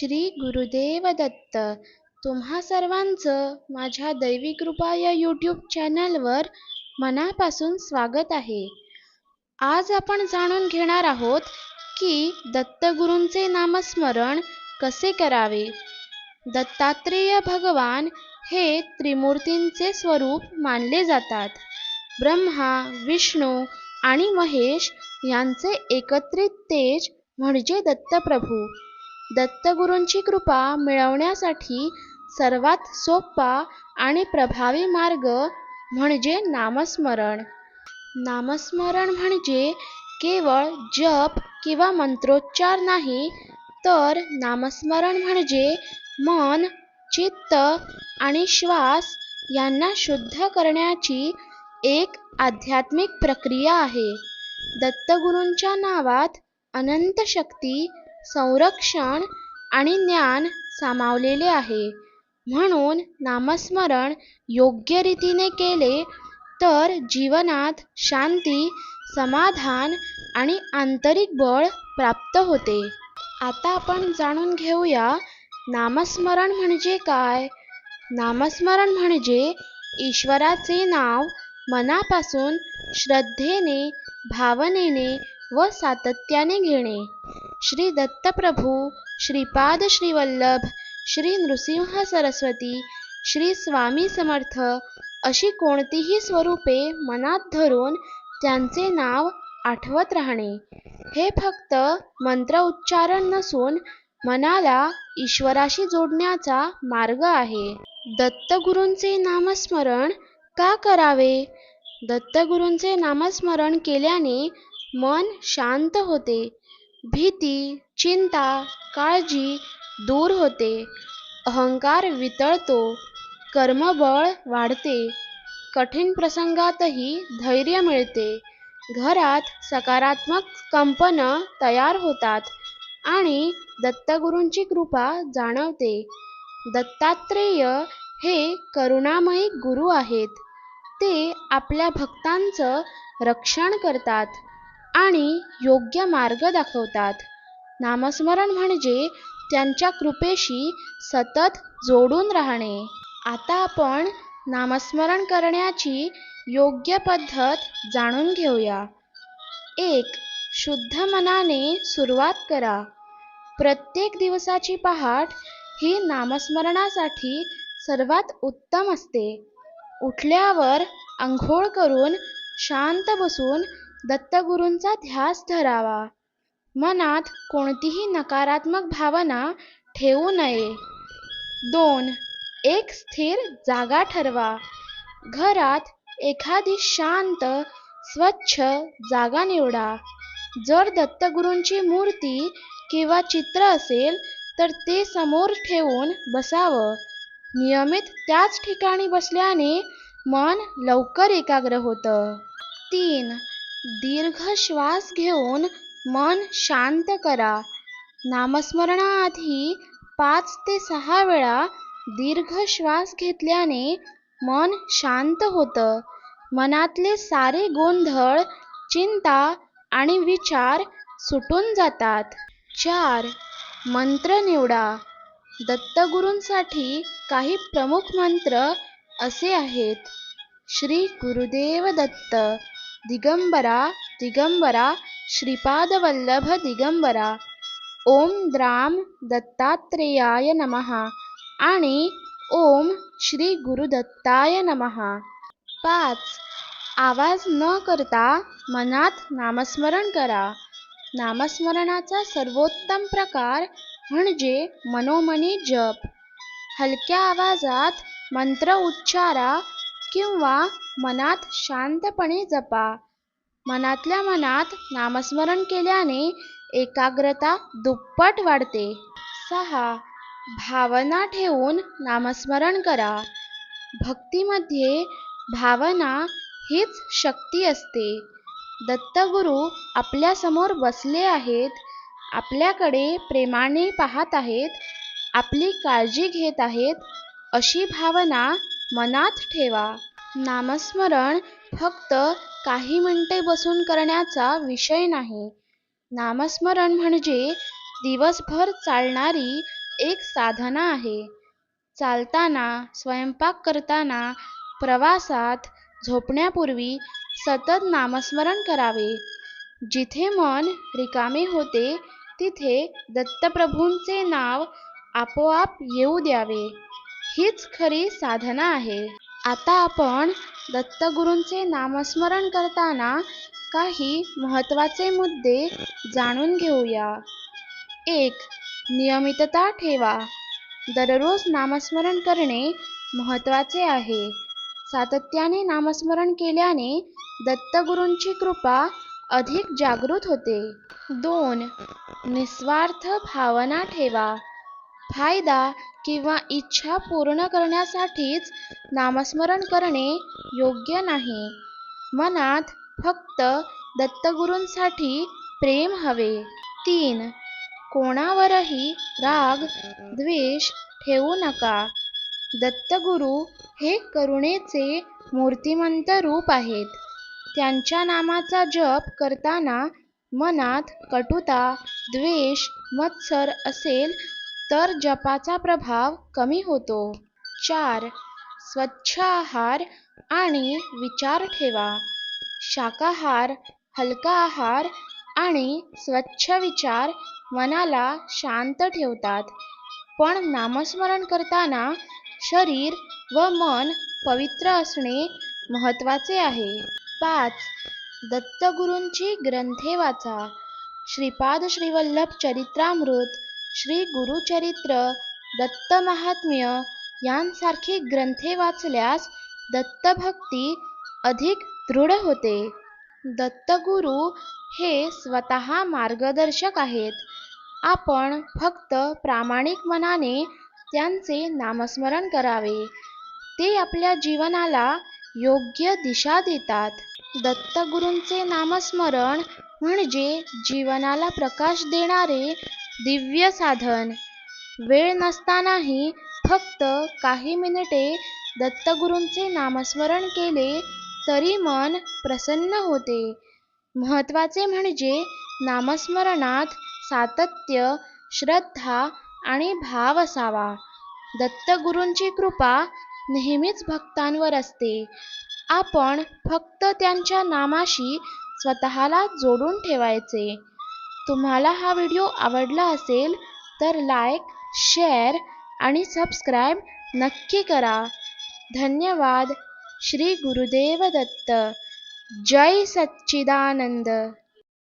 श्री गुरुदेव दत्त. तुम्हा सर्वांचं माझ्या दैवी कृपा या यूट्यूब चॅनलवर मनापासून स्वागत आहे. आज आपण जाणून घेणार आहोत की दत्तगुरूंचे नामस्मरण कसे करावे. दत्तात्रेय भगवान हे त्रिमूर्तींचे स्वरूप मानले जातात. ब्रह्मा, विष्णू आणि महेश यांचे एकत्रित तेज म्हणजे दत्तप्रभू. दत्तगुरूंची कृपा मिळवण्यासाठी सर्वात सोपा आणि प्रभावी मार्ग म्हणजे नामस्मरण. नामस्मरण म्हणजे केवळ जप किंवा मंत्रोच्चार नाही, तर नामस्मरण म्हणजे मन, चित्त आणि श्वास यांना शुद्ध करण्याची एक आध्यात्मिक प्रक्रिया आहे. दत्तगुरूंच्या नावात अनंत शक्ती, संरक्षण आणि ज्ञान सामावलेले आहे. म्हणून नामस्मरण योग्य रीतीने केले तर जीवनात शांती, समाधान आणि आंतरिक बळ प्राप्त होते. आता आपण जाणून घेऊया नामस्मरण म्हणजे काय. नामस्मरण म्हणजे ईश्वराचे नाव मनापासून श्रद्धेने, भावनेने व सातत्याने घेणे. श्री दत्तप्रभू, श्रीपाद श्रीवल्लभ, श्री नृसिंह सरस्वती, श्री स्वामी समर्थ अशी कोणतीही स्वरूपे मनात धरून त्यांचे नाव आठवत राहणे. हे फक्त मंत्र उच्चारण नसून मनाला ईश्वराशी जोडण्याचा मार्ग आहे. दत्तगुरूंचे नामस्मरण का करावे. दत्तगुरूंचे नामस्मरण केल्याने मन शांत होते, भीती, चिंता, काळजी दूर होते, अहंकार वितळतो, कर्मबळ वाढते, कठीण प्रसंगातही धैर्य मिळते, घरात सकारात्मक कंपन तयार होतात आणि दत्तगुरूंची कृपा जाणवते. दत्तात्रेय हे करुणामयी गुरु आहेत. ते आपल्या भक्तांचं रक्षण करतात आणि योग्य मार्ग दाखवतात. नामस्मरण म्हणजे त्यांच्या कृपेशी सतत जोडून राहणे. आता आपण नामस्मरण करण्याची योग्य पद्धत जाणून घेऊया. 1. शुद्ध मनाने सुरुवात करा. प्रत्येक दिवसाची पहाट ही नामस्मरणासाठी सर्वात उत्तम असते. उठल्यावर अंघोळ करून शांत बसून दत्तगुरूंचा ध्यास धरावा. मनात कोणतीही नकारात्मक भावना ठेवू नये. 2. एक स्थिर जागा ठरवा. घरात एखादी शांत, स्वच्छ जागा निवडा. जर दत्तगुरूंची मूर्ती किंवा चित्र असेल तर ते समोर ठेवून बसावं. नियमित त्याच ठिकाणी बसल्याने मन लवकर एकाग्र होतं. 3. दीर्घ श्वास घेऊन मन शांत करा. नामस्मरणाआधी 5 ते 6 वेळा दीर्घ श्वास घेतल्याने मन शांत होतं. मनातले सारे गोंधळ, चिंता आणि विचार सुटून जातात. 4. मंत्र निवडा. दत्तगुरूंसाठी काही प्रमुख मंत्र असे आहेत. श्री गुरुदेव दत्त, दिगंबरा दिगंबरा, श्रीपादवल्लभ दिगंबरा, ओम द्राम दत्तात्रेयाय नमः आणि ओम श्री गुरुदत्ताय नमः. 5. आवाज न करता मनात नामस्मरण करा. नामस्मरणाचा सर्वोत्तम प्रकार म्हणजे मनोमनी जप. हलक्या आवाजात मंत्र उच्चारा किंवा मनात शांतपणे जपा. मनातल्या मनात नामस्मरण केल्याने एकाग्रता दुप्पट वाढते. 6. भावना ठेवून नामस्मरण करा. भक्तीमध्ये भावना हीच शक्ती असते. दत्तगुरू आपल्यासमोर बसले आहेत, आपल्याकडे प्रेमाने पाहत आहेत, आपली काळजी घेत आहेत, अशी भावना मनात ठेवा. नामस्मरण फक्त काही मिनिटे बसून करण्याचा विषय नाही. नामस्मरण म्हणजे दिवसभर चालणारी एक साधना आहे. चालताना, स्वयंपाक करताना, प्रवासात, झोपण्यापूर्वी सतत नामस्मरण करावे. जिथे मन रिकामे होते तिथे दत्तप्रभूंचे नाव आपोआप येऊ द्यावे. हीच खरी साधना आहे. आता आपण दत्तगुरूंचे नामस्मरण करताना काही महत्त्वाचे मुद्दे जाणून घेऊया. 1. नियमितता ठेवा. दररोज नामस्मरण करणे महत्त्वाचे आहे. सातत्याने नामस्मरण केल्याने दत्तगुरूंची कृपा अधिक जागृत होते. 2. निस्वार्थ भावना ठेवा. फायदा किंवा इच्छा पूर्ण करण्यासाठीच नामस्मरण करणे योग्य नाही. मनात फक्त दत्तगुरूंसाठी प्रेम हवे. 3. कोणावरही राग, द्वेष ठेवू नका. दत्तगुरू हे करुणेचे मूर्तिमंत रूप आहेत. त्यांच्या नामाचा जप करताना मनात कटुता, द्वेष, मत्सर असेल तर जपाचा प्रभाव कमी होतो. 4. स्वच्छ आहार आणि विचार ठेवा. शाकाहार, हलका आहार आणि स्वच्छ विचार मनाला शांत ठेवतात. पण नामस्मरण करताना शरीर व मन पवित्र असणे महत्त्वाचे आहे. 5. दत्तगुरूंची ग्रंथे वाचा. श्रीपाद श्रीवल्लभ चरित्रामृत, श्री गुरुचरित्र, दत्त महात्म्य यांसारखी ग्रंथे वाचल्यास दत्तभक्ती अधिक दृढ होते. दत्तगुरू हे स्वतः मार्गदर्शक आहेत. आपण फक्त प्रामाणिक मनाने त्यांचे नामस्मरण करावे. ते आपल्या जीवनाला योग्य दिशा देतात. दत्तगुरूंचे नामस्मरण म्हणजे जीवनाला प्रकाश देणारे दिव्य साधन. वेळ नसतानाही फक्त काही मिनिटे दत्तगुरूंचे नामस्मरण केले तरी मन प्रसन्न होते. महत्त्वाचे म्हणजे नामस्मरणात सातत्य, श्रद्धा आणि भाव असावा. दत्तगुरूंची कृपा नेहमीच भक्तांवर असते. आपण फक्त त्यांच्या नामाशी स्वतःला जोडून ठेवायचे. तुम्हाला हा व्हिडिओ आवडला असेल तर लाईक, शेअर आणि सबस्क्राईब नक्की करा. धन्यवाद. श्री गुरुदेव दत्त. जय सच्चिदानंद.